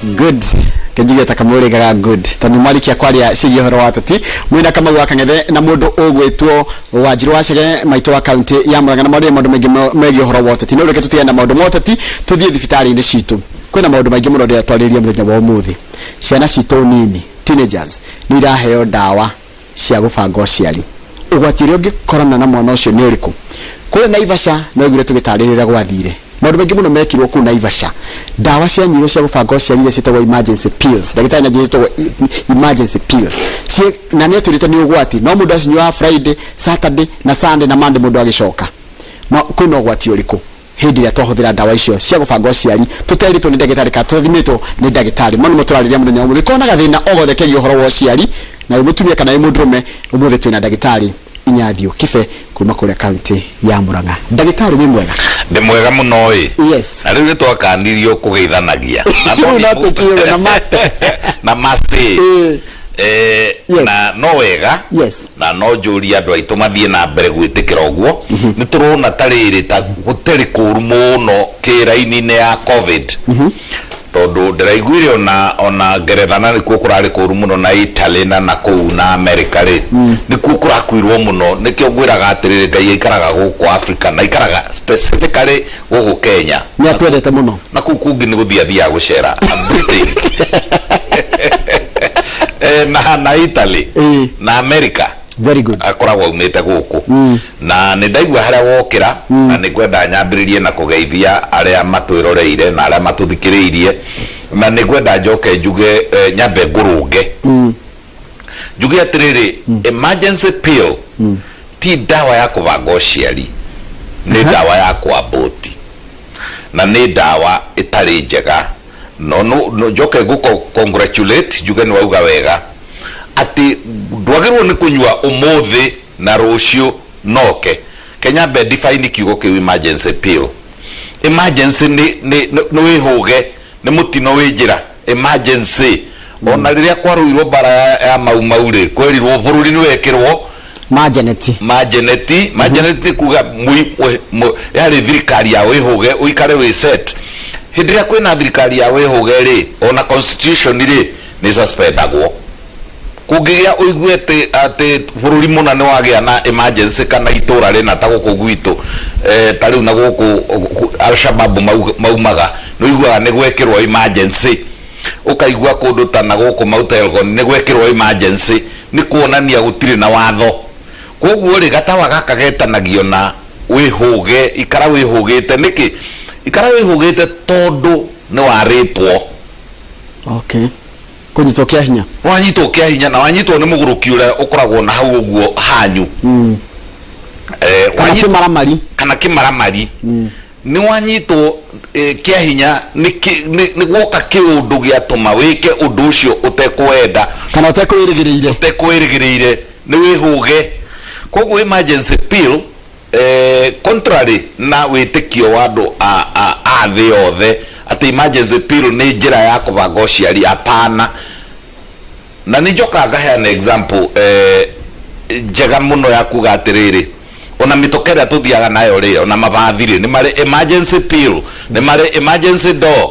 Good. Kenjiga takamurigaga good. Tondu mwarikia kwaria cigie horo wa tati. Mwina kama wakangethe na mundu ugwitwo Wanjiru wacege maito wa county ya Murang'a na maundu maundu megi horo wa tati. No reke tutie na maundu motati tuthie thibitari-ini citu. Kwina maundu maingi muno ndia twariria muthenya wa umuthi. Ciana citu nini, teenagers, ni iraheo dawa cia gubanga uciari. Ugwati uri ungikorana na mwana ucio ni uriku? Kule Naivasha no igire tugitaririra gwathire. Maundu maingi muno mekirwo ku Naivasha. Dawa cia nyiro cia gubanga uciari ile cietagwo emergency pills. Ndagĩtarĩ na cietagwo emergency pills. Na nĩ turite ni ugwati. No mundu acinywa Friday, Saturday na Sunday na Monday mundu agicoka. Kwina ugwati uriku? Hindi ya twahũthĩra dawa icio cia gubanga uciari tuteritwo ni ndagĩtarĩ ka tuthimitwo ni ndagĩtarĩ manu mutwarĩria muthenya umuthi konaga thina ogothe kegi horo wa uciari na mutumia kana mũndũrũme umuthi twina ndagĩtarĩ Inyathio Kibe kuma kule county ya Murang'a. Ndagĩtarĩ ni mwega? Ndi mwega muno Yes. Na riu twakanirio kugeithanagia na master na master yes. Na no wega yes. Na no njuri andu aitu mathie na mbere gwitikira uguo ni turona tariri ta guteri kuru muno kiraini-ini ya covid tondu ndiraiguire ona Ngeretha ni kuo kurari kuru muno na Italy na kuu na America ri ni kuo kurakwirwo muno nikio ngwiraga atiriri Ngai ikaraga guku Africa na ikaraga specifically guku Kenya ni atwendete muno na kuu kungi ni guthia gucera Britain na Italy na America. Very good. Akoragwo umite guku na ni ndaigua haria wokira na ni kwenda nyambiririe na kugeithia aria matwiroreire na aria matuthikiriirie na ni kwenda njoke njuge nyambe ngurunge njuge atiriri emergency pill ti dawa ya kubanga uciari ni dawa ya kuaboti na ni dawa itari njega no njoke nguko congratulate njuge ni wauga wega ati ndwagirwo ni kunywa umuthi na rucio noke Kenya be define kiugo ki emergency pill. Emergency ni wihuge ni mutino winjira emergency ona riria kwaruirwo bara ya mauri kwerirwo bururi ni wekirwo mageneti kuga yari thirikari ya wihuge uikare we set hindria kwina thirikari ya wihuge ri ona constitution ri ni suspendagwo kugigia uiguete ati bururi muna ni wagia na emergency kana itura rina ta guku gwitu tariu na guku Al-Shabaab maumaga no igua ni gwekirwo emergency ukaigua kundu ta na guku Mount Elgon ni gwekirwo emergency ni kuonania gutire na watho koguo ri gatawa gaka getanagio na wihuge ikara wihugite niki ikara wihugite tondu ni waripwo. Okay. Kunyitwo kia hinya. Wanyitwo kia hinya na wanyitwo ni muguruki uria ukoragwo na hau uguo hanyu. Kana kimaramari. Ni wanyitwo kia hinya ni gwoka kiundu giatuma wike undu ucio utekwenda kana utekwirigiriire ni wihuge koguo emergency pill contrary na witikio wa andu a thi yothe ati emergency pill ni njira ya kubanga uciari apana na ni njoka ngaheana example njega muno ya kuga atiriri ona mitokera tuthiaga nayo ri ona mabathiri ni mari emergency pill ni mari emergency door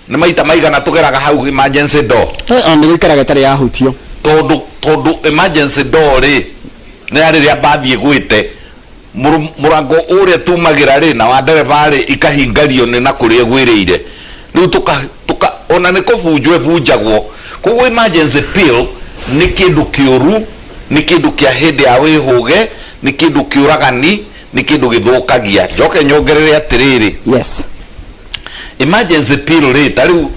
ni maita maigana tugeraga hau emergency door ni gikaraga tari ya hutio tondu emergency door ri ni ariria bathie gwite murango uria tumagira ri na wandereva ri ikahingario ni na kuria gwiriire riu tuka ona ni kubunjwe bunjagwo koguo emergency pill ni kindu kiuru ni kindu kia hindi ya wihuge ni kindu kiuragani ni kindu githukagia njoke nyongerere atiriri yes emergency pill ri tariu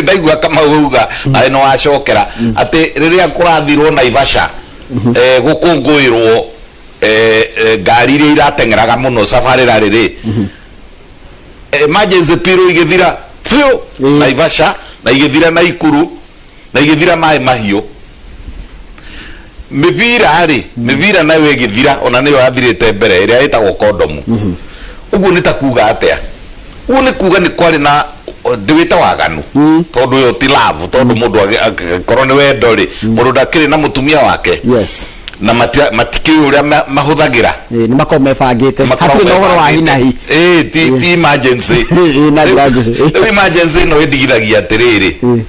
ndaigua kama uga no wacokera ati riria kurathirwo Naivasha gukunguirwo ngari iria iratengeraga muno safari rariri emergency pill igithira pio Naivasha na igithira na Ikuru na igithira mai mahio mivira na we githira ona niyo athirite mbere iria itagwo kondomu uguo ni takuga atia uguo ni kuga ni kwari na ndiwita waganu tondu yo ti love tondu mundu korwo ni wendo ri mundu ndakiri na mutumia wake yes na matikio uria mahuthagira ni makome mebangite hatirĩ na ũhoro wa hinahi ti emergency emergency no ĩndigithagia atĩrĩrĩ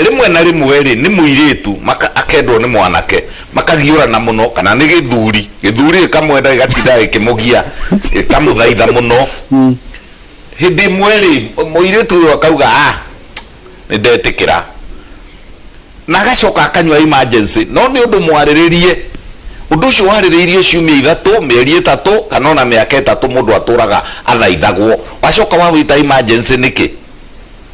rimwe na rimwe ri ni muiritu akendwo ni mwanake makagiurana muno kana ni githuri ikamwenda igatinda ikimugia ikamuthaitha muno hindi mweri muiritu uyo akauga ni ndetikira na agacoka akanywa emergency no ni undu mwariririe undu ucio wariririe ciumia 3 mieri 3 kana ona miaka 3 mundu aturaga athaithagwo wacoka wawita emergency niki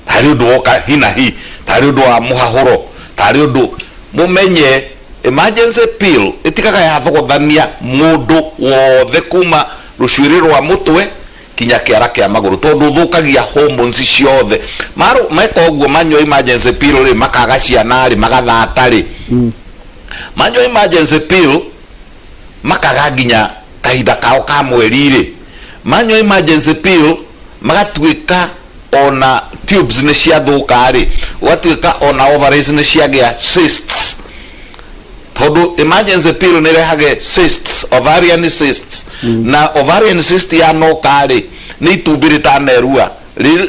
hari undu woka hinahi tari undu wa muhahuro tari undu mumenye emergency pill itikaga ya thogothania mundu wothe kuma rucwiri rwa mutwe kinya kiara kia maguru tondu thukagia hormones ciothe maru meka uguo manyo emergency pill ri makaga ciana ri magathata ri manyo emergency pill makaga ginya kahinda kao ka mweri ri manyo emergency pill magatuika ona tubes ni ciathuka ri watuika ona ovaries ni ciagia cysts tondu emergency pill ni rehage cysts ovarian cysts na ovarian cyst ya noka ri ni itumbirita nerua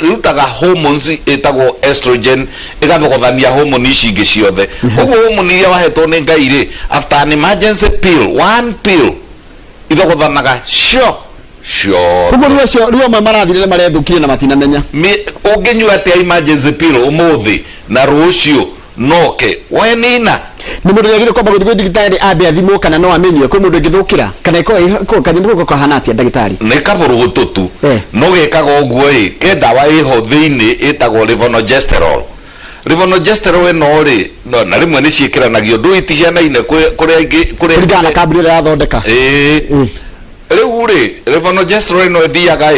rutaga hormones etagwo estrogen igathogothania hormone ici ingi ciothe uguo hormone iria wahetwo ni Ngai ri after an emergency pill one pill ithogothanaga sure kuko ruo marathire marethukire na matinamenya unginyua ati emergency pill umuthi na rucio noke wenina ni mundu yagire kwamba guthie ndagitari ambe athimo kana no amenywe kwa mundu ngithukira kana iko kanyimuko kahana atia ndagitari ni kaburu gututu no gikaga uguo ke dawa iho thiini itagwo levonorgestrel no ri na rimwe ni ciikiranagio ndu itihianaine kuria ngana kabri ya thondeka riu ri levonorgestrel no thiaga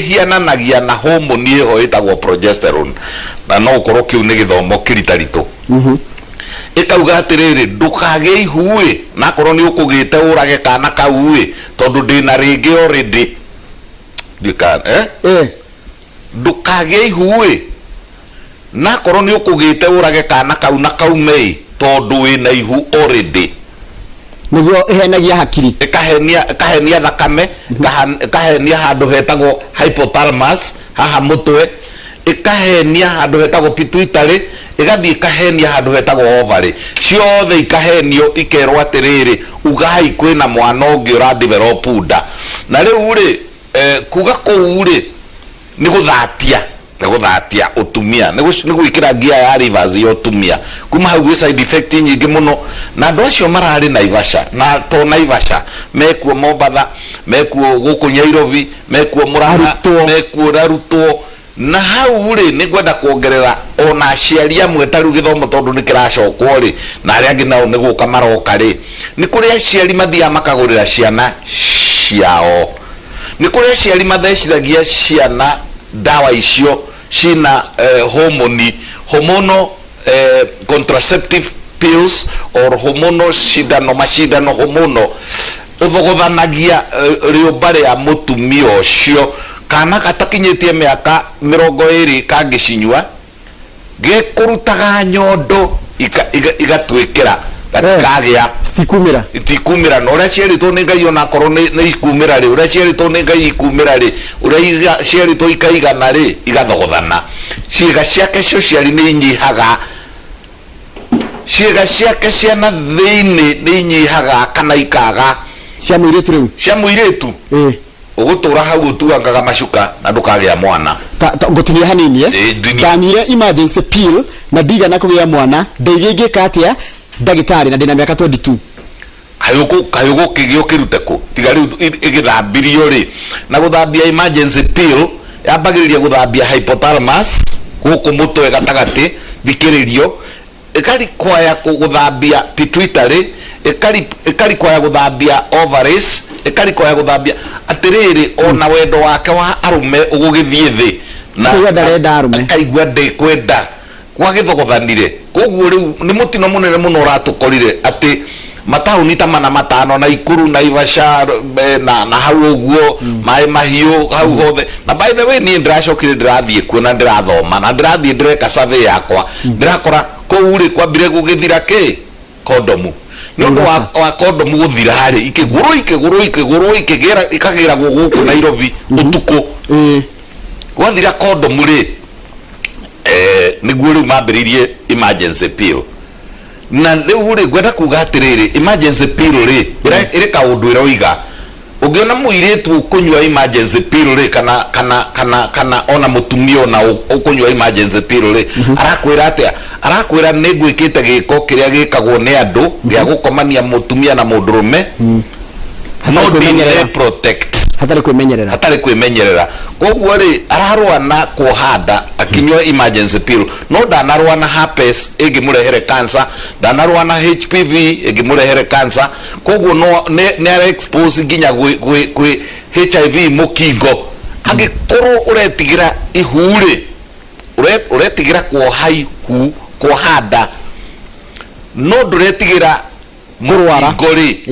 hiananagia na hormone iho itagwo progesterone na no ukorwo kiu ni githomo kiritarito ikauga atiriri ndukage ihuwe na korwo ni ukugite urage kana kauwe tondu ndina ringi already ndukage ihuwe na korwo ni ukugite urage kana kau na kaume tondu wina ihu already niguo ihenagia hakiri ikahenia thakame ikahenia handu hetagwo hypothalamus haha mutwe ikahenia handu hetagwo pituitary igathie ikahenia handu hetagwo ovary ciothe ikahenio ikerwo atiriri ugai kwina mwana ungi ura develop nda na riu ri kuga kou ri ni guthatia utumia ni gwikira gia ya reverse ya utumia kuma hau side effect nyingi muno na andu acio marari Naivasha na to Naivasha mekuo Mombatha mekuo guku Nyairobi mekuo Murang'a mekuo Rarutwo na hau ri ni gwenda kuongerera ona aciari amwe taru githomo tondu ni kiracokwo ri na aria angi nao ni guka maroka ri ni kuri aciari mathia makagurira ciana ciao ni kuri aciari mathecithagia ciana dawa icio cina hormonal contraceptive pills or hormonal macindano hormonal uthogothanagia riumba ria mutumia ucio kana gatakinyitie miaka 20 kangicinywa gekurutaga nyondo igatwikira gatikagia itikumira no ria cieritwo ni Ngai ona korwo ni ikumira ri uria cieritwo ni Ngai ikumira ri uria cieritwo ikaigana ri igathogothana ciiga ciake cio ciari ni inyihaga ciiga ciake ciana thiini ni inyihaga kana ikaga cia muiritu ugutura hau utuangaga macuka na ndukagia mwana ngutinia hanini ndanyire emergency pill na ndiga na kugia mwana ndeigika atia ndagitari na ndina miaka 22 kayugo kigio kirute ku tiga riu igithambirio ri na guthambia emergency pill yambagiriria guthambia hypothalamus guku mutwe gatagati thikiririo ikari kwaya guthambia pituitary ikari kwaya guthambia ovaries ikari kwaya guthambia atiriri ona wendo wake wa arume ugugithie thi na ndarenda arume kaigua ndikwenda kwa githogothanire koguo riu ni mutino munene muno uratukorire ati matauni ta mana matano na Ikuru na Naivasha na hau uguo mai mahiu hau hothe na by the way ni ndiracokire ndirathie kuona ndirathoma na ndirathie ndireka survey yakwa ndirakora kou ri kwambire gugithira ki kondomu no wa kondomu guthira hari ikiguru ikagira guku Nairobi utuko wathira kondomu ri niguo riu mambiririe emergency pill na riu ri gwenda kuga atiriri emergency pill ri iri kaundu iroiga ungiona muiritu kunywa emergency pill ri kana ona mutumia ona ukunywa emergency pill ri arakwira nigwikite giko kiria gikagwo ni andu gya gukomania mutumia na mundurume no DNA protect hatari kwimenyerera koguo ri ararwa na kuhanda akinywa emergency pill no ndanarwa na herpes ingimurehere cancer ndanarwa na HPV ingimurehere cancer koguo no ne ara expose nginya gwi HIV mukingo angikorwo uretigira ihuri uretigira kuohaihu kuhanda no nduretigira murwara ngori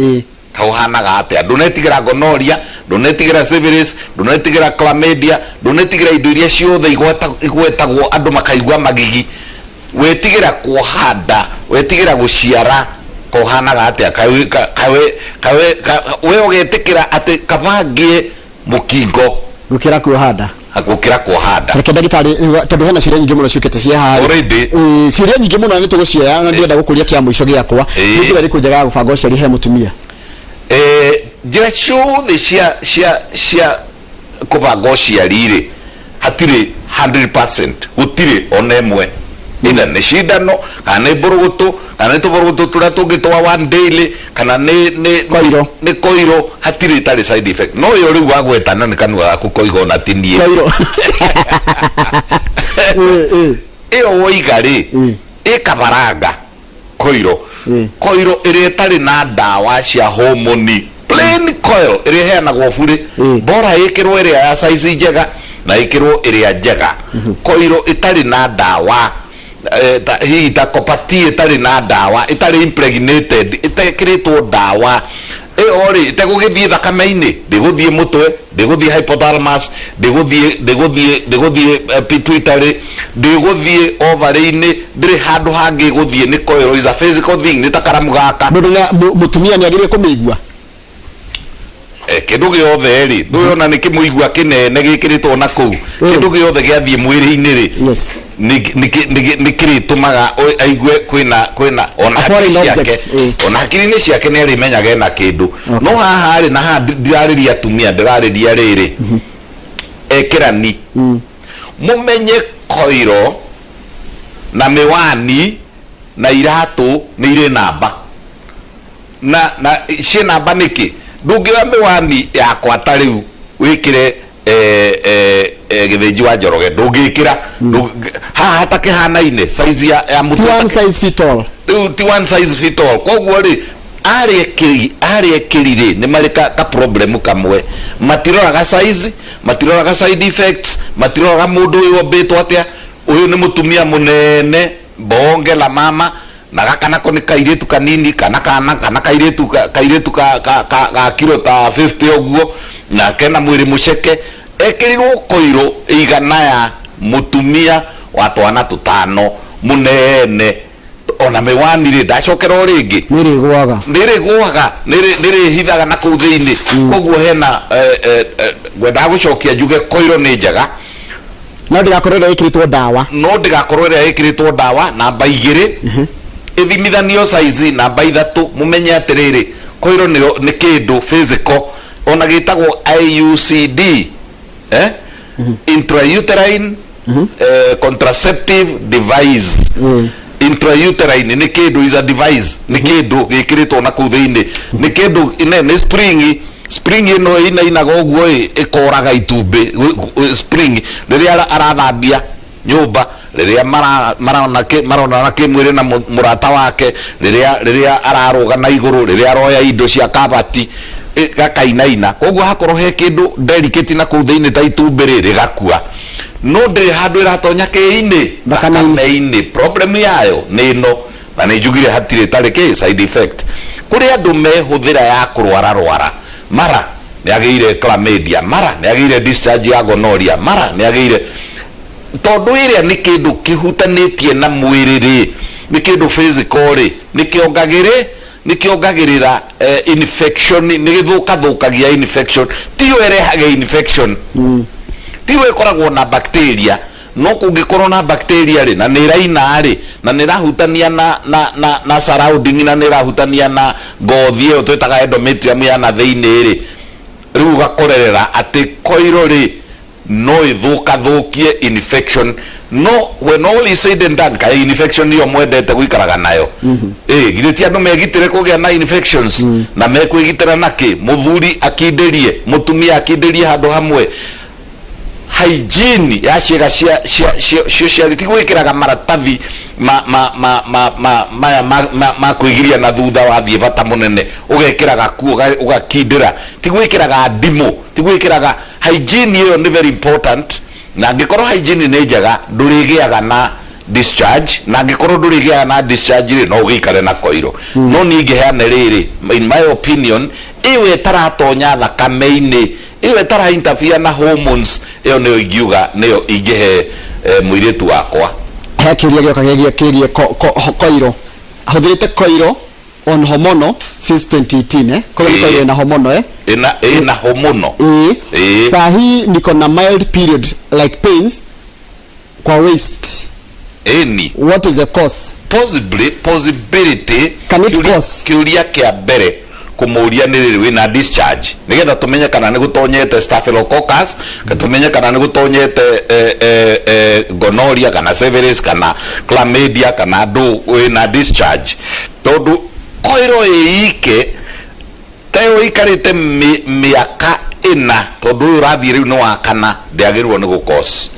kauhanaga atia ndunetigira gonoria ndunetigira syphilis ndunetigira chlamydia ndunetigira indo iria ciothe igwetagwo andu makaigwa magigi wetigira kuhanda wetigira guciara kauhanaga atia kawe we ugetikira ati kabangie mukingo gukira kuhanda reke ndagitari tondu hena ciuria nyingi muno ciukite cia hari ciuria nyingi muno ni tugucioya na ndienda gukuria kia muico giakwa njira riku njega gubanga uciari he mutumia njira ciothe cia kubanga uciari ri hatiri 100% gutiri ona imwe ina ni cindano kana ni mburugutu kana ni tuburugutu turia tungitwa one daily kana ni koiro hatiri tari side effect no yo riu wagwetana ni kanua gaku koigo na tinie koiro iyo woiga ri ikabaranga koiro iri tari na dawa cia hormone plain coil iri heanagwo buri bora ikirwo iri ya size njega na ikirwo iri njega koiro itari na dawa hihi ta kopati itari na dawa itari impregnated itekiritwo dawa ori itegugithie thakame-ini ndiguthie mutwe ndiguthie hypothalamus ndiguthie pituitary ndiguthie ovary-ini ndiri handu hangi guthie ni coil is a physical thing ni takaramu gaka mutumia ni agire kumigua kindu giothe ri nduyona ni kimuigua kinene gikiritwo na kuu kindu giothe giathie mwiri-ini ri ni kiritumaga aigue kwina ona hakiri-ini ciake ni arimenyaga na kindu no haha ri na ha ndirariria atumia ndirariria riri ekirani mumenye koiro na miwani na iratu ni ire namba na cie namba niki ndungioya miwani yakwa ta riu wikire githinji wa njoroge ndungikira haha hatakihanaine size ya mutu one size fit all ti one size fit all koguo ri ari ekiri ni marika ka problem kamwe matiroraga size matiroraga side effects matiroraga mundu uyu obetwo atia uyu ni mutumia munene bonge la mama na gaka nako ni kairetu kanini kana kairetu ka kilo ta 50 oguo na kena mwiri muceke ekirirwo koiro igana ya mutumia wa twana tutano munene ona miwani ri ndacokera ringi niri hithaga na kuu thiini koguo hena gwenda gucokia njuge koiro ni njega no ndigakorwo ria ikiritwo dawa namba 2 ithimithanio size namba 3 mumenye atiriri koiro ni kindu physical ona gitagwo IUCD intrauterine contraceptive device intrauterine ni kindu is a device ni kindu gikiritwo na kuu thiini ni kindu ni spring ino inaga uguo ikoraga itumbi spring riria arathambia nyumba riria marona na kimwiri na murata wake riria araruga na iguru riria aroya indo cia kabati gakainaina koguo hakorwo he kindu delicate na kuu thiini ta itumbi riri gakua no ndiri handu iratonya kiini thakame-ini problem yayo ni no na ni njugire hatire tariki side effect kuri andu mehuthira ya kurwara mara ni ageire chlamydia mara ni ageire discharge ya gonorrhea mara ni ageire tondu iria ni kindu kihutanitie na mwiri ri nĩ kĩndũ physical rĩ nĩkĩongagĩrĩra infection, nĩ gĩthũkagia infection, tiyo ĩrehaga infection, tiyo ĩkoragwo na bacteria, no kũngĩkorwo na bacteria rĩ na nĩ ĩraina rĩ na nĩ ĩrahutania na surrounding na nĩ ĩrahutania na ngothi ĩyo twĩtaga endometrium ya na thĩinĩ rĩ, rĩu gakorerera atĩ koiro rĩ no ĩthũkie infection. No, when all is said and done, kai infection niyo mwendete guikaraga nayo. Githĩ ti andũ megitĩre kũgĩa na infections na mekwĩgitĩra naki muthuri akindĩrie mutumia akindĩrie handũ hamwe. Hygiene ya ciĩga cia ti gwĩkĩraga maratathi ma kwĩgiria na thutha wathiĩ bata mũnene ũgekĩraga kuo ũgakindĩra, ti gwĩkĩraga ndimũ, ti gwĩkĩraga. Hygiene ĩyo nĩ very important, na angĩkorwo hygiene nĩ njega ndũrĩgĩaga na discharge, na angĩkorwo ndũrĩgĩaga na discharge rĩ no ũgĩikare na koiro. No niĩ ingĩheana rĩrĩ, in my opinion, ĩyo ĩtaratonya thakame-inĩ, ĩyo ĩtara interfere na hormones, ĩyo nĩyo ingiuga nĩyo ingĩhe mũirĩtu wakwa. He kĩũria gĩoka gĩgĩkĩrie koiro, hũthĩrĩte koiro on hormonal since 2018 koiro ina hormonal ina hormonal sahi niko na mild period like pains kwa waist. What is the cause? Possibility can it cause? Kiuria kia mbere kumuria nĩ rĩrĩ wĩna discharge nigetha tumenye kana nĩ gũtonyete staphylococcus, kana tumenye kana nĩ gũtonyete gonorrhea kana syphilis kana chlamydia kana ndũ wĩna discharge. Tondũ koiro ĩike tayo ikarĩte mĩaka ĩna, tondũ ũyũ ũrathiĩ rĩu nĩ wa kana ndĩagĩrĩirwo nĩ gũcause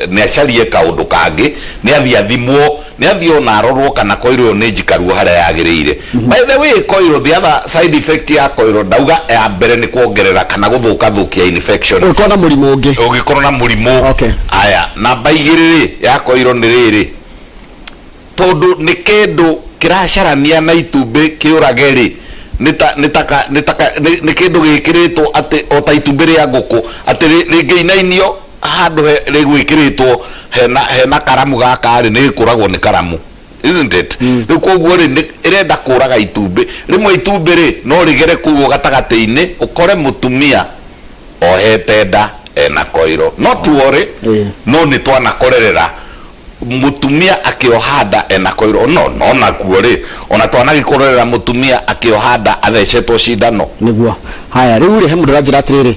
nĩ acarie kaũndũ kangĩ, nĩ athiĩ athimwo, nĩ athiĩ ona arorwo kana koiro ĩyo nĩ njikaruo harĩa yagĩrĩire. By the way, koiro, the other side effect ya koiro ndauga ya mbere nĩ kuongerera kana gũthũkia infection. Ũngĩkorwo na mũrimũ ũngĩ. Ũngĩkorwo na mũrimũ. Okay. Aya, namba igĩrĩ ya koiro nĩ rĩrĩ, tondũ nĩ kĩndũ kĩracarania na itumbĩ kĩũrage rĩ, nĩ kĩndũ gĩkĩrĩtwo atĩ o ta itumbĩ rĩa ngũkũ atĩ rĩngĩinainio handũ rĩgwĩkĩrĩtwo hena karamu gaka rĩ nĩ gĩkũragwo nĩ karamu, isn't it? Rĩu koguo rĩ ĩrenda kũraga itumbĩ, rĩmwe itumbĩ rĩ no rĩgere kũu gatagatĩ-inĩ ũkore mũtumia ohete nda ena koiro. Not worry, no nĩ twanakorerera mutumia akiohanda ena koiro no nakuo rĩ ona twanagĩkorerera mutumia akiohanda athecetwo cindano niguo. Haya rĩu rĩ he mũndũ ranjĩra atĩrĩrĩ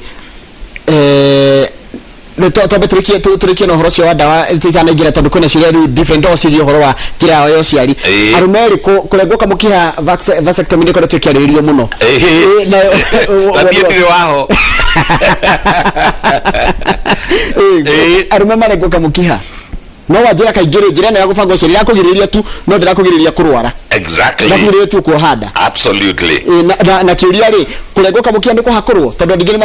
twambe tũrĩkie na ũhoro ũcio wa ndawa tũtanaingĩra tondũ kwĩna ciũria rĩu different o ciĩgiĩ ũhoro wa njĩra yao ya ũciari. Arũme erĩ kũrengwo kamũkiha vasectomy nĩ koretwo ĩkĩarĩrĩrio mũno. Ndirĩ waho. Arũme marengwo kamũkiha no wanjĩra kaingĩ rĩ njĩra ĩno ya gũbanga ũciari ya kũgirĩrĩria tu no ndĩrakũgirĩrĩria kũrwara. Exactly. Ndakũgirĩrĩria tu kuohanda. Absolutely. Na kĩũria rĩ kũrengwo kamũkiha nĩ kũhakorwo tondũ andũ nĩ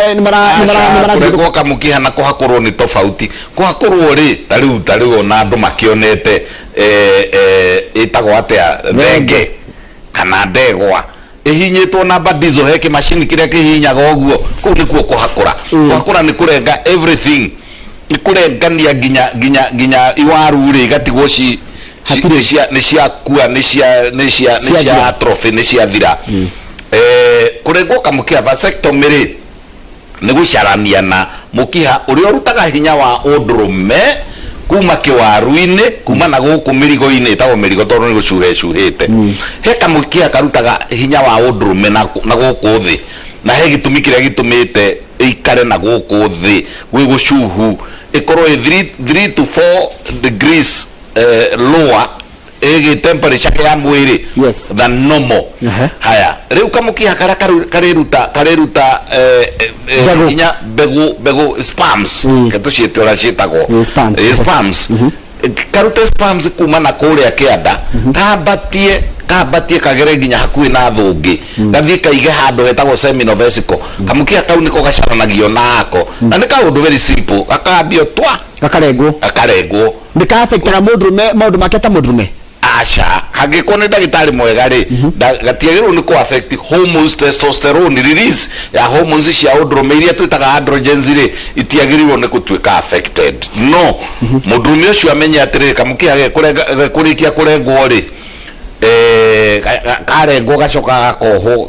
kũrengwo kamũkiha na kũhakorwo nĩ tofauti. Kũhakorwo rĩ tarĩu ona andũ makĩonete ĩtagwo atĩa thenge kana ndegwa ihinyĩtwo na badizo he kĩmacini kĩrĩa kĩhihinyaga ũguo, kũu nĩkuo kũhakũra. Kũhakũra nĩ kũrenga everything, nĩ kũrengania nginya iwaru rĩ igatigwo nĩ ciakua nĩ cia atrophy nĩ ciathira. Kũrengwo kamũkiha vasectomy rĩ nĩ gũcarania na mũkiha ũrĩa ũrutaga hinya wa ũndũrũme kuma kĩwaru-inĩ kuma na gũkũ mĩrigo-inĩ ĩtagwo mĩrigo tondũ nĩ gũcuhecũhĩte. He kamũkiha karutaga hinya wa ũndũrũme na gũkũ thĩ, na he gĩtũmi kĩrĩa gĩtũmĩte ĩikare na gũkũ thĩ gwĩ gũcuhu ikorwo 3 to 4 degrees lower temperature ya mwĩrĩ than normal. Haya rĩu kamũkiha karĩa kareruta hinya mbegũ sperms tuciĩte ũrĩa ciĩtagwo sperms, karute sperms kuma na kũrĩa kĩanda kambatie kagere nginya hakuhĩ na thũngĩ gathiĩ kaige handũ hetagwo seminal vesicle. Kamũkiha kau nĩko gacaranagio nako na nĩ kaũndũ very simple, gakambio twa gakarengwo nĩ ka affectaga mũndũrũme maũndũ make ta mũndũrũme. Aca hangĩkorwo nĩ ndagĩtarĩ mwega rĩ gatiagĩrĩirwo nĩ kũ affect hormones, testosterone release ya hormones cia ũndũrũme iria twĩtaga androgens rĩ itiagĩrĩirwo nĩ gũtuĩka affected. No mũndũrũme ũcio amenye atĩrĩ kamũkiha kũrĩkia kũrengwo rĩ karengwo gacoka gakoho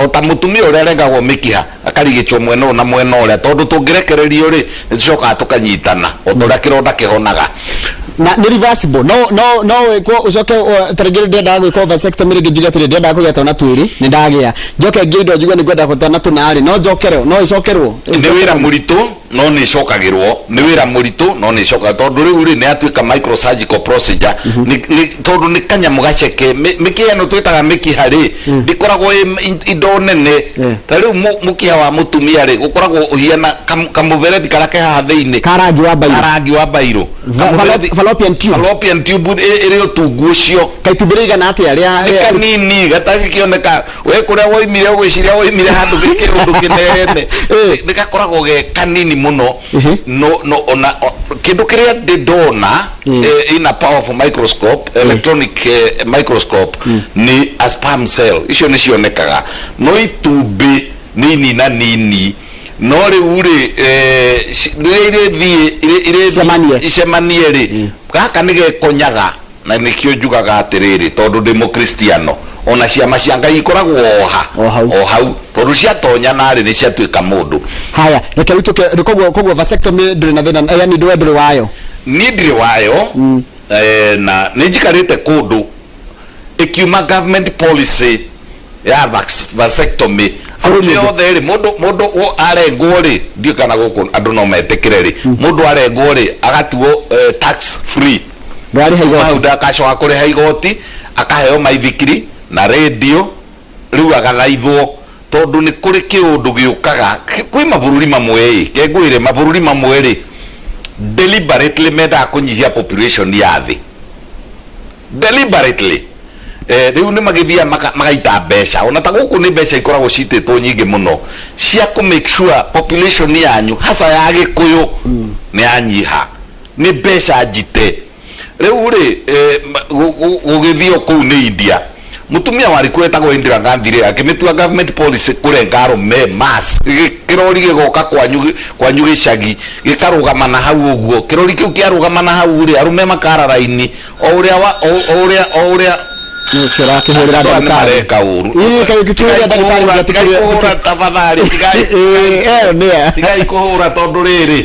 ota mutumia uria regagwo mikiha akarigicwo mwena na mwena uria tondu tungirekererio ri nicoka tukanyitana otoria kironda kihonaga na ni reversible no weko ucoke tarigire ndenda gwiko vasectomy ringi njuga tiri ndenda kugeta twana twiri ni ndagia njoke ngiindo njuga ni ngwenda gutana tunari no njokerwo no icokerwo ni wira muritu no ni icokagirwo ni wira muritu no ni icoka tondu riu ri ni atuika microsurgical procedure ni tondu ni kanyamu gaceke mikiha no twitaga mikiha ri ndikoragwo indo nene ta riu mukiha wa mutumia ri gukoragwo uhiana kamuberethi karake haha thiini karangi wa bairo fallopian tube iri utungu ucio kaitubiriga na atia ria kanini gatakioneka we kuria woimire gwiciria woimire handu gike undu kinene nikakoragwo ge kanini muno no ona kindu kiria ndona in a powerful microscope electronic microscope ni a sperm cell icio ni cionekaga no itumbi nini na nini no riu ri icemanie ri gaka ni gekonyaga na nikio njugaga atiriri tondu ndi mukristiano ona ciama cia Ngai ikoragwo o hau tondu ciatonya nari ni ciatuika mundu haya reke wituke kogwo vasectomy nduri na thina yani nduri wayo ni ndiri wayo na nijikarite kundu ikiuma government policy ya vasectomy yothe ri mundu arengwo ri ndio kana guku andu no metekire ri mundu arengwo ri agatuo tax free ndwari haigoti mauda akacoka kuriha igoti akaheo maithikiri na radio riu agathaithwo tondu ni kuri kiundu giukaga kwi mabururi mamwe kengwire mabururi mamwe ri deliberately menda kunyihia population ya thi deliberately riu ni magithia magaita mbeca ona ta guku ni mbeca ikoragwo cititwo nyingi muno cia ku make sure population yanyu hasa ya Gikuyu ni anyiha ni mbeca njite riu ri gugithio kuu ni India mutumia wari kwetagwo Indira Gandhi ri akimitua government policy kurenga arume mass kirori gigoka kwanyu gicagi gikarugama na hau uguo kirori kiu kiarugama na hau ri arume makara raini uria Nusura kihurira ndagĩtarĩ kauru kihurira ndagĩtarĩ tafadhali tigai kuhura tondu riri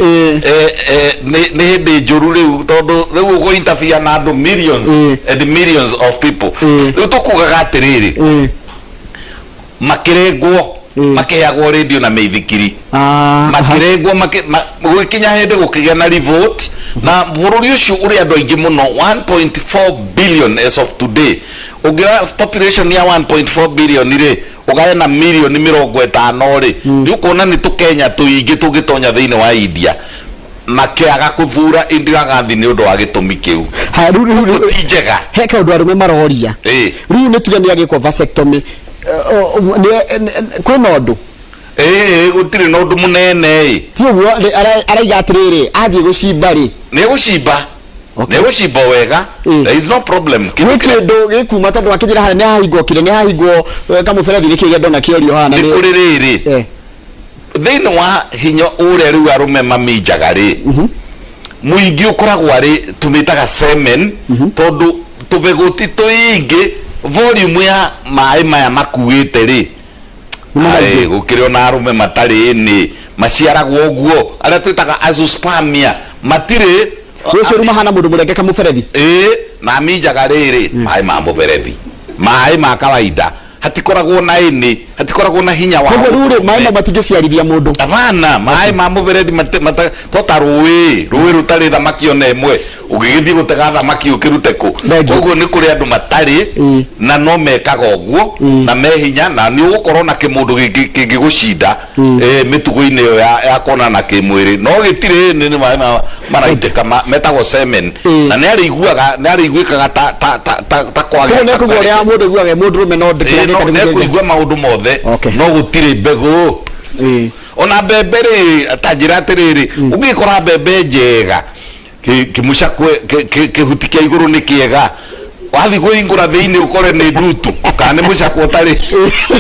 ni hindi njuru riu tondu riu ugo interfere na andu millions and millions of people riu tukugaga atiriri makirengwo makiheagwo radio na meithikiri makirengwo gwikinya hindi gukigia na revolt na bururi ucio uri andu aingi muno 1.4 billion as of today ugira population ya 1.4 billion ri ugaya na milioni 50 ri riu kuona ni tukenya tuingi tugitonya thiini wa India makiaga kuthura Indira Gandhi ni undu wa gitumi kiu ha riu ijega heka undu arume maroria riu ni tuge ni agikwa vasectomy kwina undu gutire na undu munene ti uguo araiga atiriri athie gucimba ri ni gucimba ne gucimba wega there is no problem kindu gikuma tondu akijira hana ni hahingwo ni hahingwo kamuberethi ni kiria ndona kiorio hana ni kuri riri thiini wa hinya uria riu arume maminjaga ri muingi ukoragwo ari tumitaga semen tondu tubeguti tuingi volume ya mai maya makuite ri gukirio na arume matari ni maciaragwo uguo aria twitaga azoospermia matire ucio ruma hana mundu murenge kamuberethi na minjaga riri mai ma muberethi mai ma kawaida hatikoragwo na ini hatikoragwo na hinya wa koguo ruri mai ma matingiciarithia mundu abana mai ma muberethi tota ruwi rutari thamaki ona imwe ugigithii gutega thamaki ukirute ku koguo ni kuri andu matari na no mekaga uguo na mehinya na ni ugukorwo na kimundu gigucinda mitugo-ini yo ya kona na kimwiri no gitire ni mai maraiteka metagwo semen na ni ariguikaga ta kwage ne kuguo ria mundu guage mundu rume no ndikirage ne kuigua maundu mothe no gutire mbegu ona mbembe ri atanjira atiriri ungikora mbembe njega kimuca kihuti kia iguru ni kiega wathi guingura thiini ukore ni ndutu kana ni mucakwo tari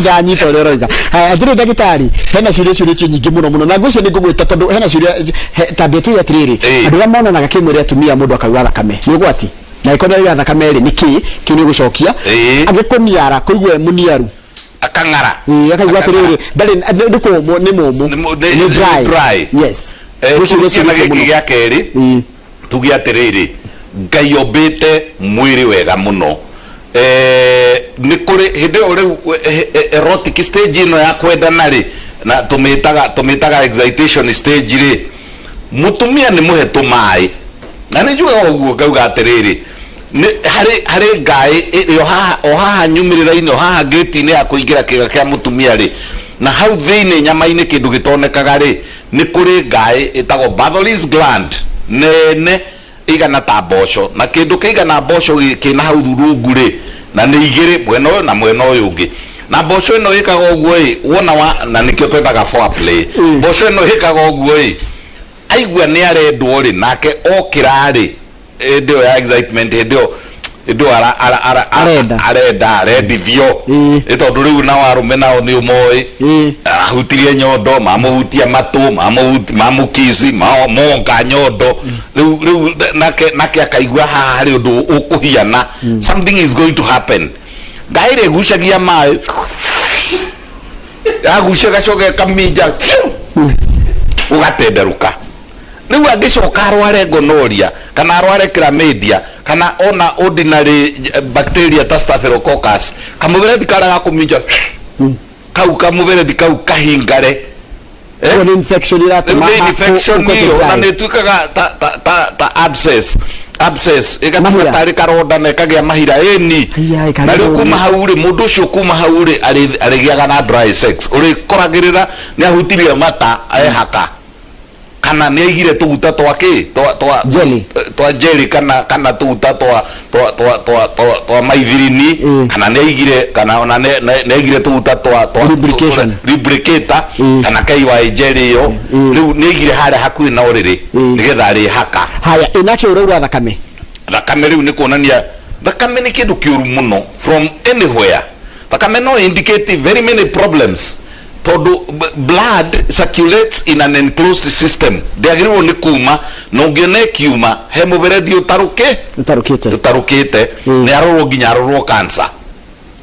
ndanyita uri roiga atiri ndagitari hena ciuria nyingi muno na ngucio ni ngugwita tondu hena ciuria ta betu ya tiriri andu amona na gakimwiri atumia mundu akauga thakame ni ugwati na ikono ya thakame ri niki kini gucokia agikoniara kuigwe muniaru akangara akaigwa atiriri ndari ndiko ni mumu ni dry yes gĩa kerĩ tuge atiriri Ngai ombĩte mwĩrĩ wega mũno nĩ kũrĩ hĩndĩ ĩyo rĩu erotic stage ĩno ya kwendana rĩ na tũmĩtaga excitation stage rĩ mũtumia nĩ mũhe tũmaĩ na nĩ njugaga ũguo ngauga atĩrĩrĩ harĩ ngaĩ o haha nyumĩrĩra-inĩ o haha gate-inĩ ya kũingĩra kĩga kĩa mũtumia rĩ na hau thĩinĩ nyama-inĩ kĩndũ gĩtonekaga rĩ nĩ kũrĩ ngaĩ ĩtagwo Bartholin's gland nene igana ta mboco na kĩndũ kĩigana mboco kĩna hau rungu rĩ na nĩ igĩrĩ mwena ũyũ na mwena ũyũ ũngĩ na mboco ĩno ĩkaga ũguo ĩ wona na nĩkĩo twetaga foreplay mboco ĩno ĩkaga ũguo ĩ aigua nĩ arendwo rĩ nake okĩra rĩ hĩndĩ ĩyo ya excitement hĩndĩ ĩyo arendithio nĩ tondũ rĩu na warũme nao nĩ ũmoĩ ahutirie nyondo mamũhutia matũ mamũkici monga nyondo rĩu nake akaigua haha harĩ ũndũ ũkũhiana something is going to happen ngaĩ rĩ gucagia maĩ yagucia gacoke kaminja ũgatenderũka rĩu angĩcoka arware gonorrhea kana arware chlamydia kana ona ordinary bacteria ta staphylococcus kamũberethi karaga kũminja kau kamũberethi kau kahingare ni infection iratuma na nĩ tuikaga ta abscess ĩgatuma tarĩ karonda na ĩkagĩa mahira ĩni na rĩu kuma hau rĩ mũndũ ũcio kuma hau rĩ arĩgĩaga na dry sex ũrĩkoragĩrĩra nĩ ahutirie mata ehaka kana nĩ aigire tũguta twa jelly kana tũguta twa maithirini kana nĩ aigire kana ona nĩ aigire tũguta twa lubricator kana kaiwa jelly ĩyo rĩu nĩ aigire harĩa hakuhĩ na ũrĩrĩ nĩgetha arĩ haka haya inake ũraura thakame rĩu nĩ kuonania thakame nĩ kĩndũ kĩũru mũno from anywhere thakame no indicate very many problems todo blood circulates in an enclosed system ndagĩrĩirwo nĩ kuma na ũngĩona kiuma he mũberethi ũtarũkĩte nĩ arorwo nginya arorwo cancer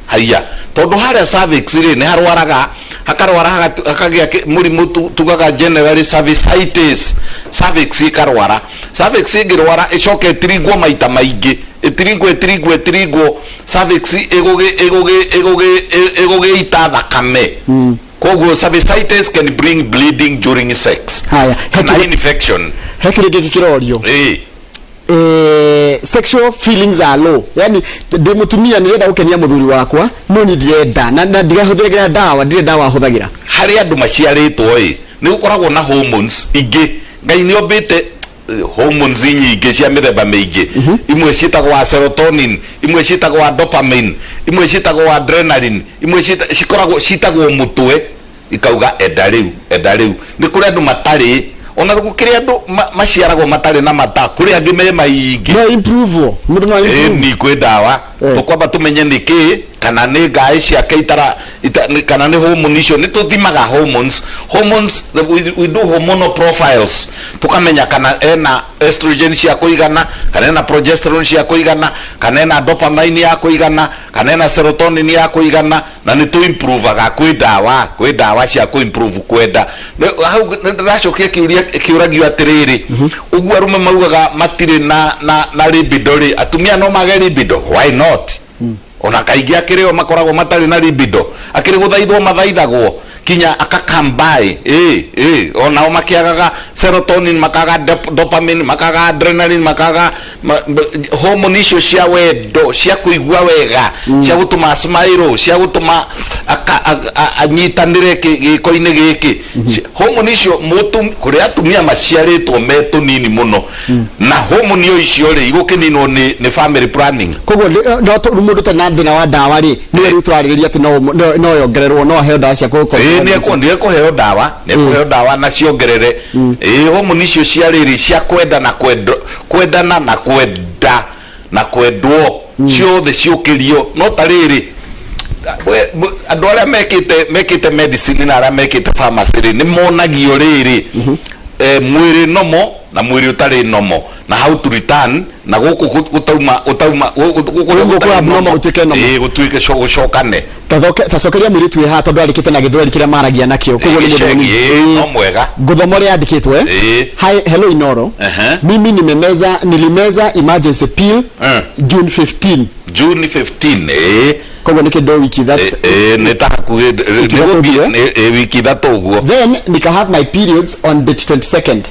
haiya tondũ harĩa cervix rĩ nĩ harwaraga hakarwara hakagĩa mũrimũ tugaga generally cervicitis cervix ĩkarwara cervix ĩngĩrwara ĩcoke ĩtiringwo maita maingĩ ĩtiringwo cervix ĩgũgĩita thakame koguo cervicitis can bring bleeding during sex haya na infection hakiri gĩkĩrorio sexual feelings are low yani ndĩmutumia nĩrenda gũkenia mũthuri wakwa no ni ndirenda na ndigahũthĩra ndawa ndirĩ ndawa hũthagĩra harĩ andũ maciarĩtwo nĩ gũkoragwo na hormones ingĩ Ngai nĩ ombĩte hormones nyingĩ cia mĩthemba mĩingĩ imwe ciĩtagwo serotonin imwe ciĩtagwo dopamine imwe ciĩtagwo adrenaline imwe ciĩtagwo mũtwe ikauga enda rĩu nĩ kũrĩ andũ matarĩ ona gũkĩrĩ andũ maciaragwo matarĩ na mata kũrĩ angĩ me maingĩ no improve mũndũ no improve ni kwĩ ndawa tũkwamba tũmenye nĩkĩ kana nĩ ngaĩ ciake kana nĩ hormone icio nĩ tũthimaga hormones we do hormonal profiles tukamenya kana ena estrogen cia kũigana kana ena progesterone cia kũigana kana ena dopamine ya kũigana kana ena serotonin ya kũigana na nĩ tu improveaga kwĩ ndawa cia ku improve kwenda hau ndĩracokia kĩũragio atĩrĩrĩ ũguo arũme maugaga matirĩ na libido rĩ atumia no mage libido why not ona kaingĩ akĩrĩo makoragwo matarĩ na libido akĩrĩ gũthaithwo mathaithagwo kinya akakambai onao makĩagaga serotonin makaga dopamine makaga adrenaline makaga hormone icio cia wendo cia kũigua wega cia gũtũma smile cia gũtũma anyitanĩre gĩko-inĩ gĩkĩ hormone icio kũrĩ atumia maciarĩtwo me tũnini mũno na hormone icio rĩ igũkĩninwo nĩ family planning koguo no mũndũ ta na thĩna wa ndawa rĩ nĩ rĩu twarĩrĩria atĩ no yongererwo no heo ndawa cia nĩ kũheo ndawa na ciongerere hormone icio cia rĩrĩ cia kwendana na kwendwo ciothe ciũkĩrio no ta rĩrĩ andũ arĩa mekĩte medicine na arĩa mekĩte pharmacy rĩ nĩ monagio rĩrĩ mwĩrĩ nomo na mwĩrĩ utari nomo na how to return na guku gutauma gutuike cogocokane tacokeria mwĩrĩ tu ha tondu arikite na githweri kira maragia nakio kugo ni no mwega guthomo ria andikitwe hi hello Inoro mimi nilimeza emergency pill June 15 kogo nikido wiki that netakuhe wiki that uguo then nika have my periods on date 22nd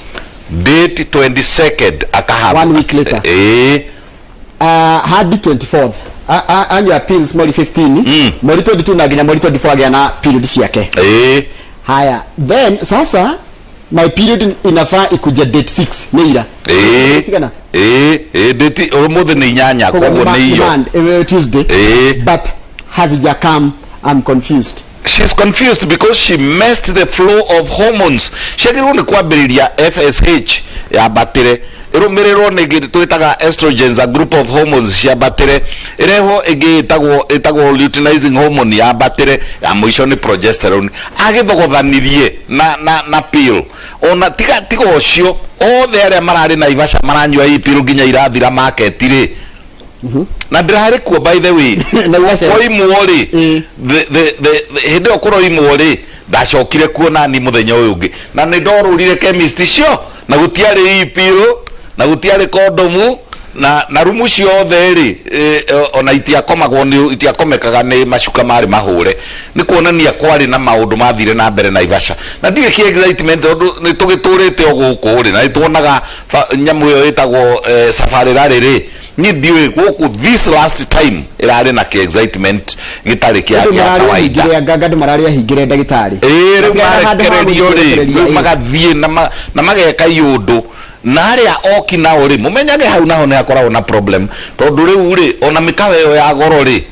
akahava 1 week later hadi 24th annual pills mori 15 mori 22 na nginya mori 24 agya na periods yake haya then sasa my period inafaa ikuja date 6 neira sigana date omothe ni nyanya kogo ni iyo Tuesday but hazija come. I'm confused. She's confused because she messed the flow of hormones. Shagiro ni kwambiriria FSH ya batire irumiriro ni twitaga estrogens, a group of hormones ya batire ireho igi itagwo luteinizing hormone ya batire ya mwisho ni progesterone agithogothanirie na pill ona tiga ucio othe aria marari na ivasha maranywa hii pill nginya irathira market ri na ndirari kuo by the way kwa imwori the hende okoro imwori ndacokire kuona ni muthenya uyu ngi na ni ndorurire chemist cio na gutiari ipiro na gutiari kondomu na rumu ciothe ri ona itiakomagwo ni itiakomekaga ni macuka mari mahure ni kuonania kwari na maundu mathire na mbere na ivasha na ndiye ki excitement ni tugiturite oguku ri na tuonaga nyamu yo itagwo safari rari ni ndiwe guku this last time irari na excitement gitari kia kawaida ya gagadu marari ahingire ndagitari marekererio ri magathie na mageka yundu na aria oki na uri mumenyage hau naho ne akoragwo na problem tondu riu ri ona mikawe yo ya goro ri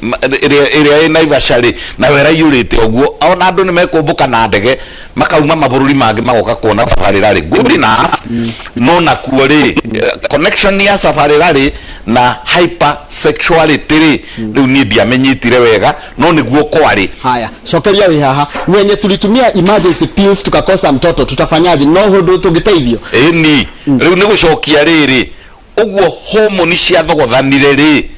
iria ina ivashari na wera yurite oguo ona andu ni mekumbuka na ndege makauma mabururi mangi magoka kuona safari rari good enough no na kuori connection ya safari rari na hypersexuality ri riu ni ndiamenyitire wega no niguo kwari haya cokeria wi haha wenye tulitumia emergency pills tukakosa mtoto tutafanyaje no hundu tungiteithio ni riu ni gucokia riri uguo hormone cia thogothanire ri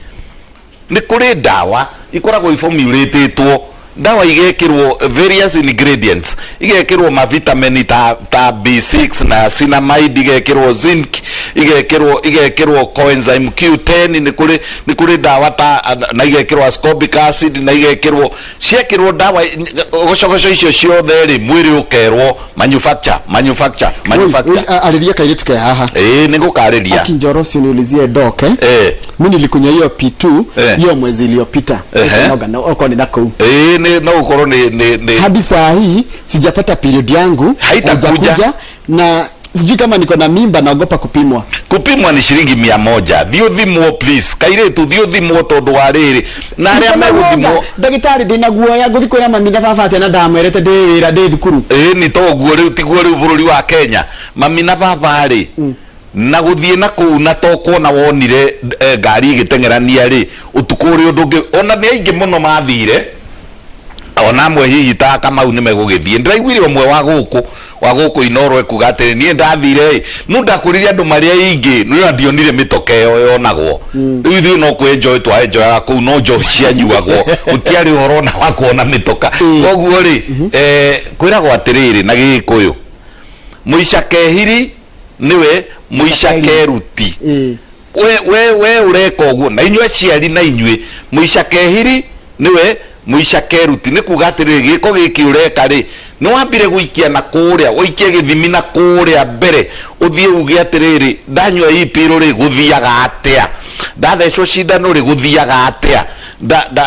ni kuri dawa ikoragwo formulatetwo dawa igekirwo various ingredients igekirwo ma vitamin ta B6 na cinnamide igekirwo zinc igekirwo coenzyme Q10 ni kuri dawa ta na igekirwo ascorbic acid na igekirwo ciekirwo dawa gocogoco icio ciothe ri mwiri ukerwo manufacture aliria kairitu ke haha ni gukariria akinjoro cio niulizie doc mimi nilikunya hiyo P2 hiyo mwezi iliyopita sasa na uko ni nako no ukoro ni hadi saa hii sijapata period yangu haijakuja na sijui kama niko na mimba naogopa kupimwa ni shilingi 100 thio thimwo please kairetu thio thimwo tondu wa riri na aria meguthimwo ndagitari ndina guoya guthi kwira mami na baba tena ndamwerete ndi wira ndi thukuru ni toguo riu tiguo riu bururi wa Kenya mami na baba ri na guthie na ku na to kuona wonire ngari igitengerania ri utukuri undu ona ni aingi muno mathire ona mwe hihi ta kama u nimegugithie ndiraiguire omwe wa guku Inoro ekuga atiri nie ndathire nu ndakuriria andu maria ingi nu ndionire mitokeo yonagwo riu ithu no kwenjoy twa enjoyaga ku no njo cianyuagwo utiari horona wa kuona mitoka koguo ri kwiragwo atiriri na gikuyu muicakehiri niwe muicakeruti we ureka uguo na inywe ciari na inywe muicakehiri niwe muicakeruti ni kuga atiriri giko giki ureka ri no wambire guikia na kuria uikie githimi na kuria mbere uthie uge atiriri ndanywa ipiro ri guthiaga atia ndathecwo cindano ri guthiaga atia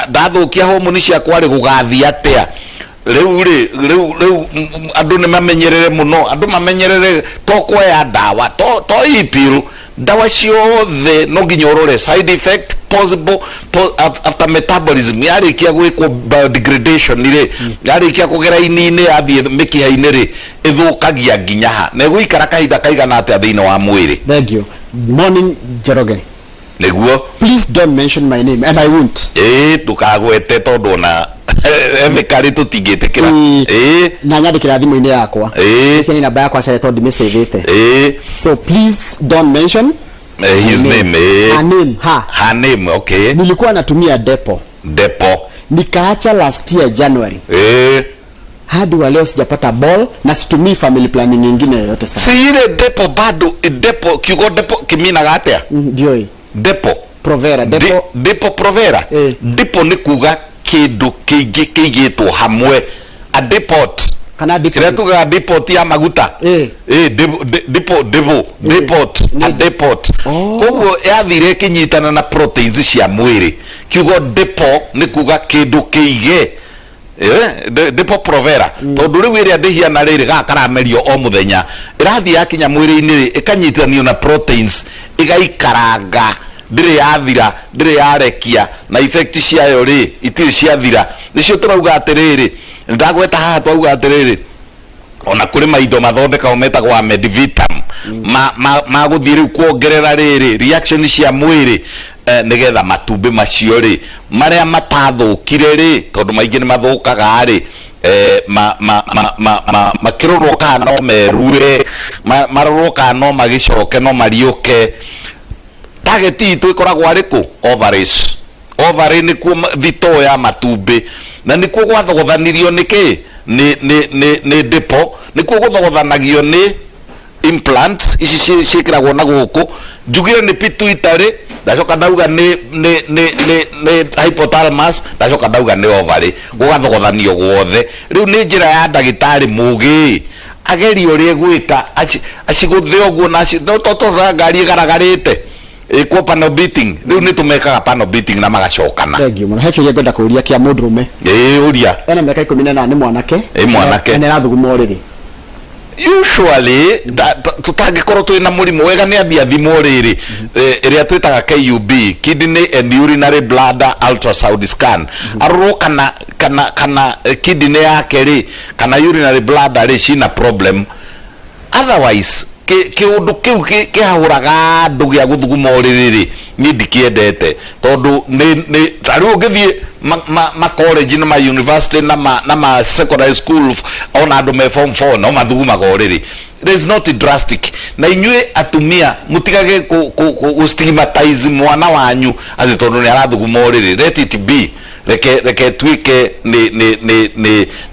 ndathukia hormone ciakwa ri gugathia atia riu andu ni mamenyerere muno andu mamenyerere to kuoya dawa to ipiro dawa ciothe no nginya urore side effect possible after metabolism yarikia gwikwo biodegradation ri yarikia kugera ini-ini yathie mikiha-ini ri ĩthũkagia nginya ha na ĩgũikara kahinda kaigana atĩa thĩinĩ wa mwĩrĩ. Thank you. Morning Njoroge. Nĩguo. Please don't mention my name and I won't. Ndũkagwete tondũ ona emekari tutingĩtĩkĩra na nyandĩkĩra thimũ-inĩ yakwa icio ni namba yakwa cere tondũ ndĩmĩsavĩte so please don't mention his name her name okay. Nilikuwa natumia depo nikaacha last year January hadi wa leo sijapata ball na situmii family planning nyingine yoyote sana. Si ile depo bado depo kiugo depo kimina gatia ndio hii depo provera depo provera depo ni kuga kindu kĩigĩtwo hamwe a depot kana tuga depot ya maguta depot koguo yathire kinyitana na proteins cia mwĩrĩ kiugo depo ni kuga kindu kĩige depo provera tondu riu iria ndihiana riri gakaramerio o muthenya irathi yakinya mwĩrĩ-inĩ ikanyitanio na proteins igaikaranga ndire yathira ndire yarekia na effect ciayo ri itiri ciathira nicio turauga atiriri ndagweta haha twauga atiriri ona kuri maindo mathondeka umetagwa medvitam ma guthii riu kuongerera riri reaction cia mwĩrĩ nigetha matumbi macio ri maria matathukire ri tondu maingi ni mathukaga ri makiroroka no merure maroroka no magicoke no mariuke target itu ikoragwo ariku ovary ni ku thito ya matumbi na ni ku gwathogothaniryo niki ni depo ni ku gwathogothanagio ni implants ici ciikiragwo na guku njugire ni pituitary ndacoka ndauga ni hypothalamus ndacoka ndauga ni ovary gwathogothanio guothe riu ni njira ya ndagĩtarĩ mugi agerio ri gwika aciguthe oguo na to ngari garagarite kwa panel beating riu ni tumekaga panel beating na magacokana. Thank you. He kiuria ngenda kuria kia mundurume uria ena miaka 18 ni mwanake ene rathuguma riri usually tutangikorwo twina murimu wega ni ambia thimo riri iria twitaga KUB kidney and urinary bladder ultrasound scan aroro kana kidney yake ri kana urinary bladder ri cina problem otherwise kiundu kiu kihahuraga ndu gia guthuguma riri ni ndikiendete tondu ni tariu ngithie ma college na ma university na ma secondary school ona andu me form 4 no mathuguma goriri it is not drastic na inyue atumia mutigage ku stigmatize mwana wanyu ati tondu ni arathuguma riri let it be reke twike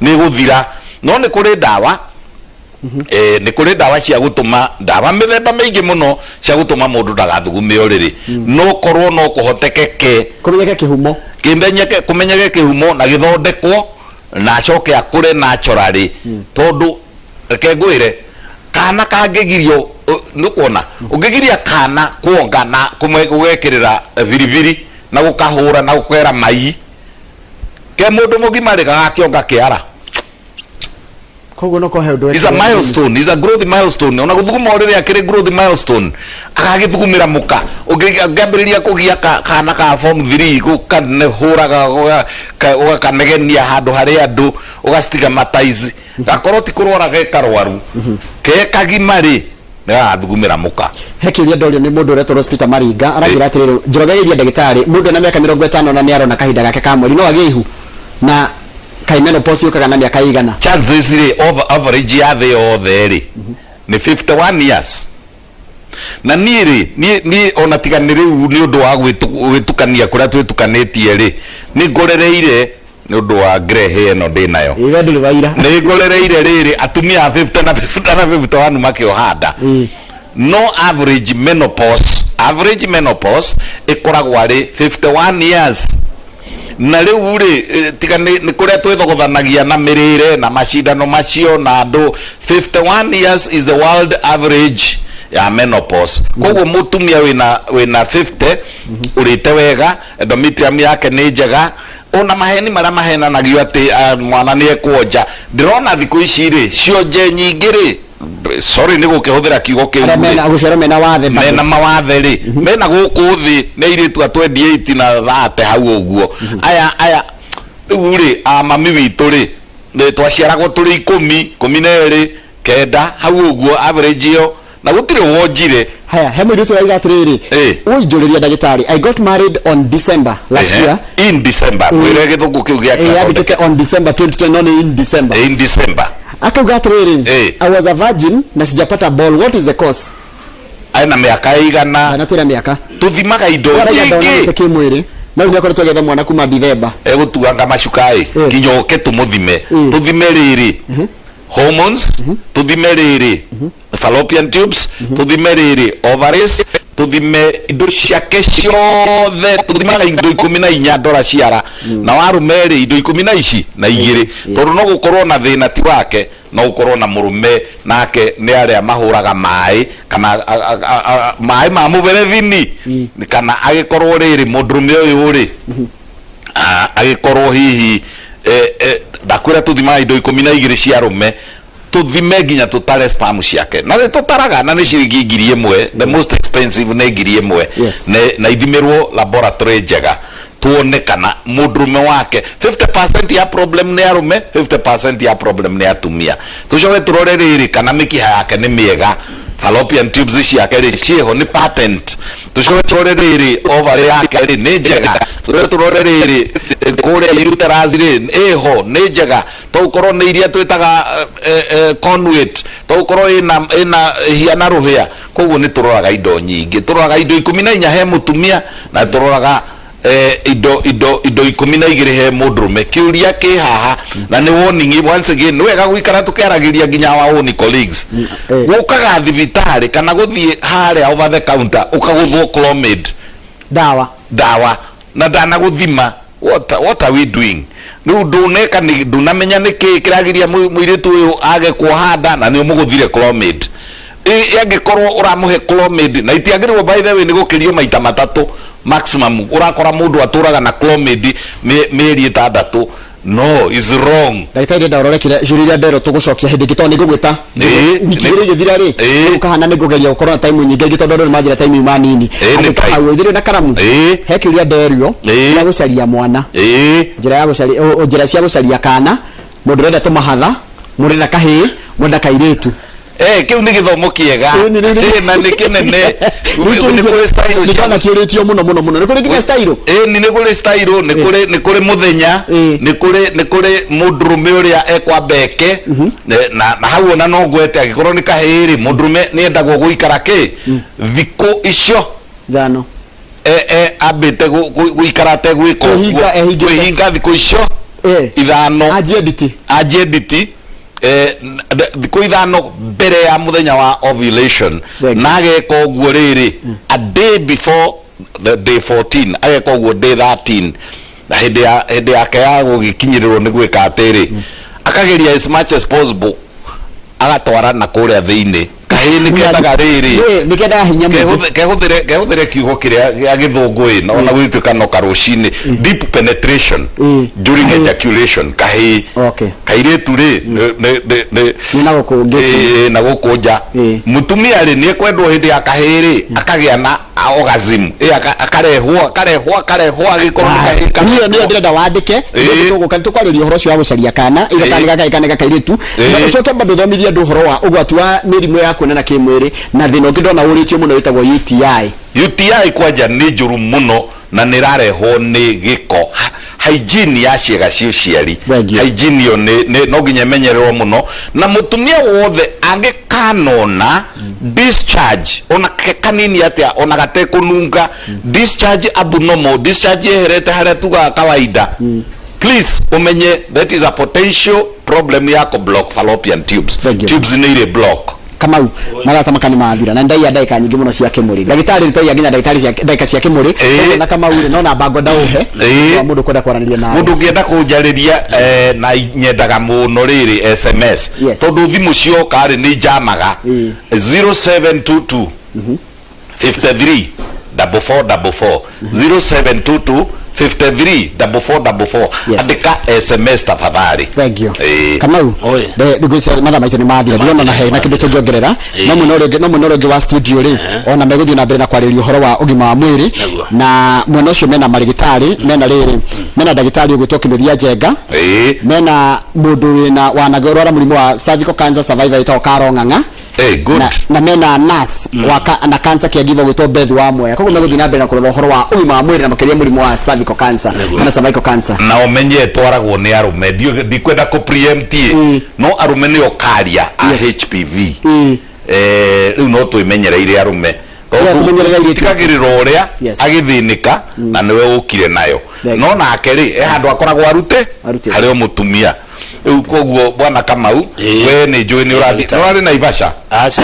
ni guthira no ni kuri dawa ni kuri dawa cia gutuma dawa mithemba mingi muno cia gutuma mundu ndagathugume uriri no korwo no kuhotekeke kumenyeke kihumo na githondekwo na acoke akure naturally tondu reke ngwire kana kangigirio nukuona ungigiria kana kuonga na kumwegekirira viriviri na gukahura na gukwera mai ke mundu mugima rikaga kionga kiara koguo no kohe undu is a milestone is a growth milestone ona guthuguma urire akiri growth milestone agagithugumira muka ungambiriria kugia kana ka form 3 gukane huraga ugakanegenia handu hari andu ugastigmatize gakorwo ti kurwara gekarwaru ke kagimari thugumira muka he kiuria ndorio ni mundu uretwo hospital Maringa aragira atiriri njorogeiria ndagĩtarĩ mundu na miaka 50 na niarona kahinda gake ka mweri no agĩe ihu na menopause yukaga na miaka igana chances ri average ya the othe ri ni 51 years na ni ona tiganire ni undu wa gwitukania kuria twitukanetie ri ni ngorereire ni undu wa grey hair no ndinayo iwe nduri waira ni ngorereire riri atumia 50 na 51 makiohanda no average menopause ikoragwo ari 51 years na riu ri tiga ni kuria twithogothanagia na mirire na mashindano macio na andu 51 years is the world average ya menopause koguo mutumia wina 50 urite wega endometrium yake ni njega ona maheni maria mahenanagio ati mwana ni ekwonja ndirona thiku ici ri cionje nyingi ri sorry ni gukihuthira kiugo kiu mena gucero mena mawathe ri mena guku thi ni iritu 28 na 30 hau uguo aya riu ri mami witu ri ni twaciaragwo turi 10 12 kenda hau uguo average yo na gutire wonjire haya he mwiri ucio waiga atiriri uinjuriria ndagitari I got married on December last year in December wire githungu kiu gia yandike on December 2020 in December akauga atiriri I was a virgin na sijapata ball what is the cause aina miaka igana na tira miaka tuthimaga indo nyingi kimwiri na unya kore tugetha mwana kuma December gutuanga macukai kinyoke tumuthime tuthime riri hormones tuthime riri fallopian tubes tuthime riri ovaries tuthime indo ciake ciothe tuthimaga indo 14 dola ciara na warume ri indo 10 ici na igiri tondu no gukorwo na thina ti wake no gukorwo na murume nake ni aria mahuraga mai kana mai ma muberethini kana agikorwo riri mundurume uyu ri agikorwo hihi ndakwira tuthima indo 12 cia rume tuthime nginya tutare spam ciake na tutaraga na ni ciringi 1000 the most expensive ni 1000 na ithimirwo laboratory njega tuone kana mundurume wake 50% ya problem ni arume 50% ya problem ni atumia tucoke turore riri kana mikiha yake ni miega fallopian tubes ciake ri ciho ni patent tucoke turore riri ovary yake ri ni njega turore riri kure uterus ri eho ni njega tukorwo ni iria twitaga conduit tukorwo ina hiana ruhia koguo ni turoraga indo nyingi turoraga indo 14 he mutumia na turoraga indo 12 he mundurume kiuria ki haha na ni warning once again no wega guikara tukiaragiria nginya wa own colleagues gukaga thibitari kana guthie haria over the counter ukaguthwo clomid dawa na dana guthima what are we doing no nduneka ni ndunamenya niki kiragiria muiritu uyu age kuhanda na ni umuguthire clomid yangikorwo uramuhe clomid na itiagirwo by the way ni gukirio maita 3 maximum urakora mundu aturaga na clomid meri 6 no is wrong ndagitari ndarorekire juriria ndero tugucokia hindi gitoni ngugwita wikigire githira ri ukahana ni ngugeria gukorwo na time nyingi gitondu ndo majira time manini akawe thire na karamu he kiuria nderio ya gucaria mwana njira ya gucaria njira cia gucaria kana mundu renda tumahatha mundu renda kahii mundu kairitu kiu ni githomo kiega na ni kinene ni kuri style ni kana kiuritio muno ni kuri nginya style ni kuri style ni kuri muthenya ni kuri mundurume uria ekwa beke na hau ona no gwete agikorwo ni kahiri mundurume ni endagwo guikara ki thiko icio thano abete guikara te gwiko hinga thiko icio ithano ajediti thiko ithano mbere ya muthenya wa ovulation nageka uguo riri a day before the day 14 ageka uguo day 13 na hende yake ya gugikinyirirwo ni gwika atiri akageria as much as possible agatwara na kuria thiini kahini kendaga riri nikenda hinya kehuthire kiugo kiria gia githungu no na gwituka no karucini deep penetration during ejaculation kahi kairitu ri na gukunja mutumia ri ni kwendwo hindi ya kahiri akagia na orgasm akarehwa gikorwo kahiri ni ndirenda wandike tukwariria uhoro cio wa gucaria kana igakanega kairitu na ucoke bado thomithia ndu uhoro wa ugwati wa mirimu ya kuonana kimwiri na thina ungi ndona uritio muno witagwo UTI kwanja ni njuru muno na nirarehwo ni giko hygiene ya ciega cio ciari hygiene yo no nginya menyererwo muno na mutumia wothe angikanona discharge ona kanini atia ona gate kununga discharge abnormal discharge herete haria tuga kawaida please umenye that is a potential problem ya block fallopian tubes ni ile block kama marata makani maathira na ndai ndaika nyingi muno cia kimuri ndagitari ritoya nginya ndagitari cia ndaika cia kimuri na kama uri no na bango ndauhe wa mundu kwenda kwaraniria nawe mundu ngienda kunjariria na nyendaga muno riri SMS tondu thimu cio kari ni jamaga 0722 53 4444 0722 534444 andika SMS tafadhali. Thank you. Kamau ndigusa matha maitho ni mathira ndiona na he na kindu tungiongerera no munoroge wa studio ri ona meguthio na mbere na kwariria uhoro wa ugima wa mwiri na mwena ucio mena marigitari mena riri mena ndagitari ugwitwo Kinuthia Njenga mena mundu wina wanagorora murimu wa cervical cancer survivor itaw Kaara Ng'ang'a good. Na mena nurse na cancer caregiver gwitwo Beth wa Mwea koguo meguthi na mbere na kurora uhoro wa ũgima wa mwĩrĩ na makĩria mũrimũ wa cervical cancer kana cervical cancer na umenye twaragwo nĩ arume ndikwenda ku preempt no arume nĩ okaria HPV rĩu no twĩmenyereire arume tikagĩrĩra ũrĩa agĩthĩnĩka na nĩwe ũkire nayo no nake rĩ handũ akoragwo arute harĩ mũtumia rĩu koguo bwana Kamau we nĩ njũĩ nĩ ũrathiĩ na Ivasha acha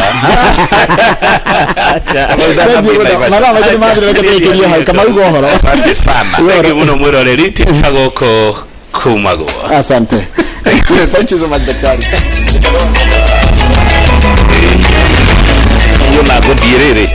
Kamau gohoro asante sana wengi muno mwĩroreri tagoko kuuma go asante thank you so much daktari yo na gũthiĩ rĩrĩ